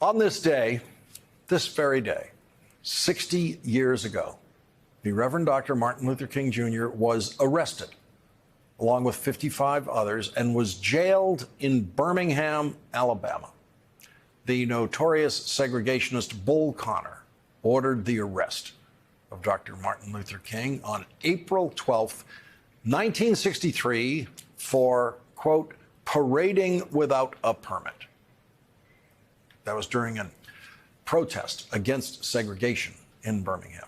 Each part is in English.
On this day, this very day, 60 years ago, the Reverend Dr. Martin Luther King Jr. was arrested, along with 55 others, and was jailed in Birmingham, Alabama. The notorious segregationist Bull Connor ordered the arrest of Dr. Martin Luther King on April 12th, 1963, for, quote, parading without a permit. That was during a protest against segregation in Birmingham.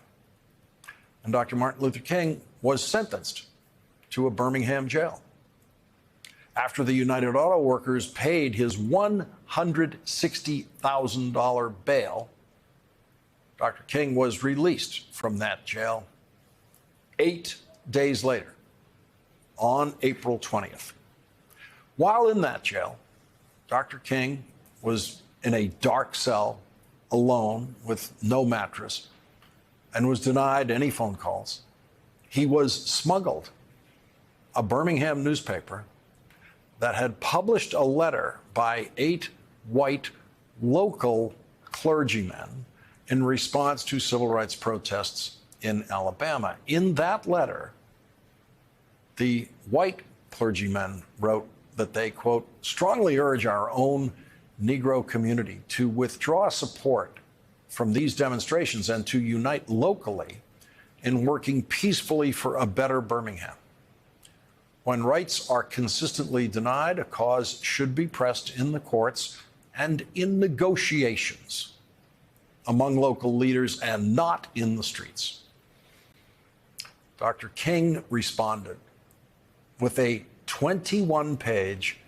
And Dr. Martin Luther King was sentenced to a Birmingham jail. After the United Auto Workers paid his $160,000 bail, Dr. King was released from that jail 8 days later, on April 20th. While in that jail, Dr. King was in a dark cell, alone, with no mattress, and was denied any phone calls. He was smuggled a Birmingham newspaper that had published a letter by 8 white local clergymen in response to civil rights protests in Alabama. In that letter, the white clergymen wrote that they, quote, strongly urge our own Negro community to withdraw support from these demonstrations and to unite locally in working peacefully for a better Birmingham. When rights are consistently denied, a cause should be pressed in the courts and in negotiations among local leaders and not in the streets. Dr. King responded with a 21-page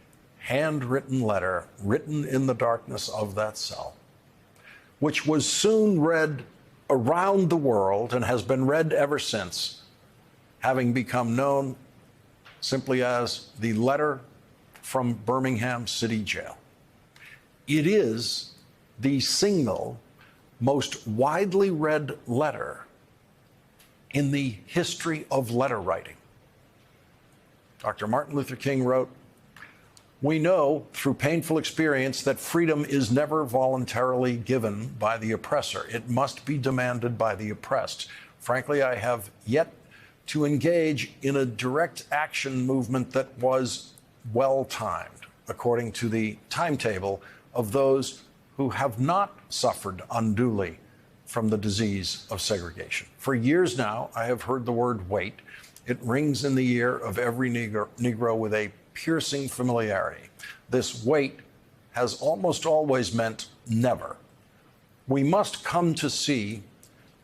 handwritten letter written in the darkness of that cell, which was soon read around the world and has been read ever since, having become known simply as the letter from Birmingham City Jail. It is the single most widely read letter in the history of letter writing. Dr. Martin Luther King wrote, "We know through painful experience that freedom is never voluntarily given by the oppressor. It must be demanded by the oppressed. Frankly, I have yet to engage in a direct action movement that was well-timed, according to the timetable of those who have not suffered unduly from the disease of segregation. For years now, I have heard the word wait. It rings in the ear of every Negro with a piercing familiarity. This wait has almost always meant never. We must come to see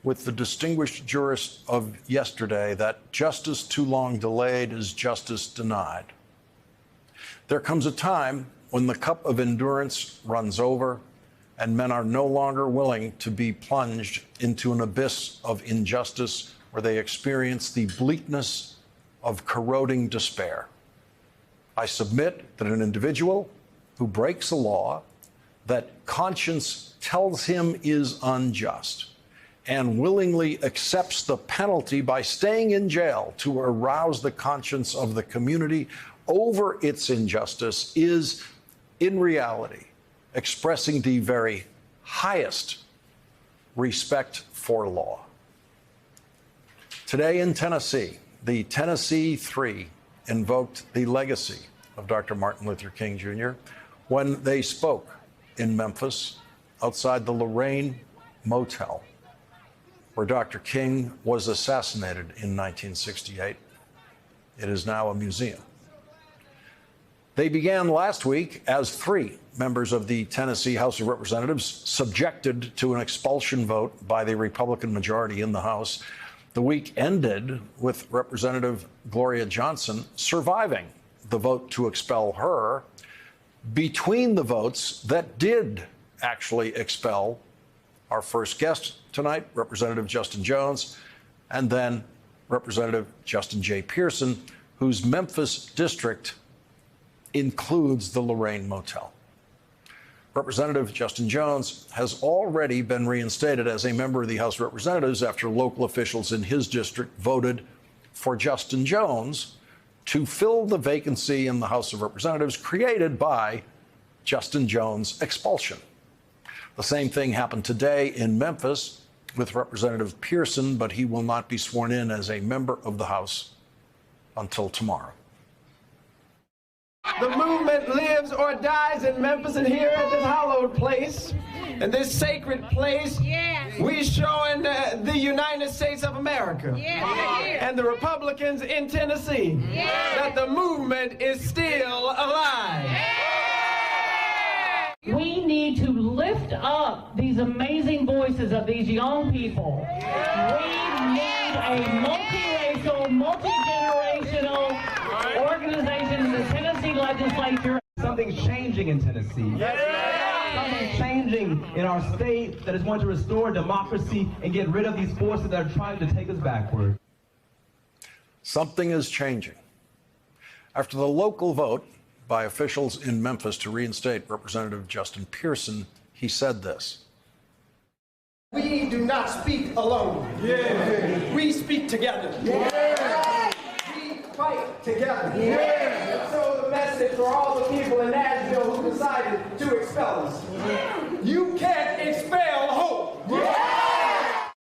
with the distinguished jurist of yesterday that justice too long delayed is justice denied. There comes a time when the cup of endurance runs over and men are no longer willing to be plunged into an abyss of injustice where they experience the bleakness of corroding despair. I submit that an individual who breaks a law that conscience tells him is unjust and willingly accepts the penalty by staying in jail to arouse the conscience of the community over its injustice is, in reality, expressing the very highest respect for law. Today in Tennessee, the Tennessee Three invoked the legacy of Dr. Martin Luther King Jr. when they spoke in Memphis outside the Lorraine Motel, where Dr. King was assassinated in 1968. It is now a museum. They began last week as 3 members of the Tennessee House of Representatives subjected to an expulsion vote by the Republican majority in the House. The week ended with Representative Gloria Johnson surviving the vote to expel her. Between the votes that did actually expel our first guest tonight, Representative Justin Jones, and then Representative Justin J. Pearson, whose Memphis district includes the Lorraine Motel. Representative Justin Jones has already been reinstated as a member of the House of Representatives after local officials in his district voted for Justin Jones to fill the vacancy in the House of Representatives created by Justin Jones' expulsion. The same thing happened today in Memphis with Representative Pearson, but he will not be sworn in as a member of the House until tomorrow. The movement lives or dies in Memphis, and here at this hallowed place, in this sacred place, we showing the United States of America and the Republicans in Tennessee that the movement is still alive. We need to lift up these amazing voices of these young people. We need a multiracial, multi-generational organization in the Tennessee legislature. Something's changing in Tennessee. Something's changing in our state that is going to restore democracy and get rid of these forces that are trying to take us backward. Something is changing. After the local vote by officials in Memphis to reinstate Representative Justin Pearson, he said this. We do not speak alone. We speak together. We fight together. So the message for all the people in Nashville who decided to expel us. You can't expel hope.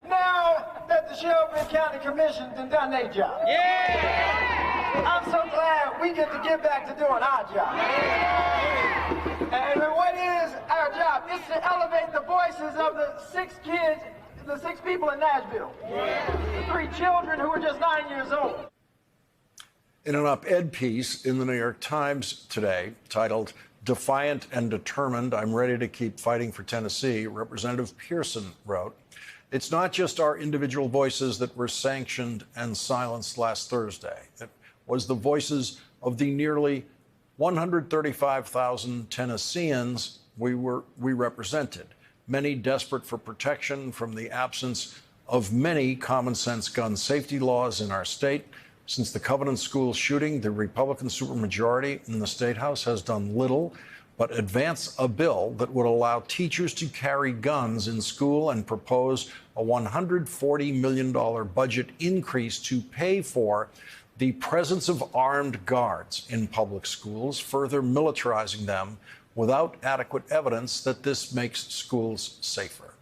Now that the Shelby County Commission has done their job. I'm so glad we get to get back to doing our job. And what is our job? It's to elevate the voices of the 6 kids, the 6 people in Nashville. The 3 children who are just 9 years old. In an op-ed piece in the New York Times today titled "Defiant and Determined, I'm Ready to Keep Fighting for Tennessee," Representative Pearson wrote, "It's not just our individual voices that were sanctioned and silenced last Thursday. It was the voices of the nearly 135,000 Tennesseans we represented, many desperate for protection from the absence of many common-sense gun safety laws in our state. Since the Covenant School shooting, the Republican supermajority in the State House has done little but advance a bill that would allow teachers to carry guns in school and propose a $140 million budget increase to pay for the presence of armed guards in public schools, further militarizing them without adequate evidence that this makes schools safer."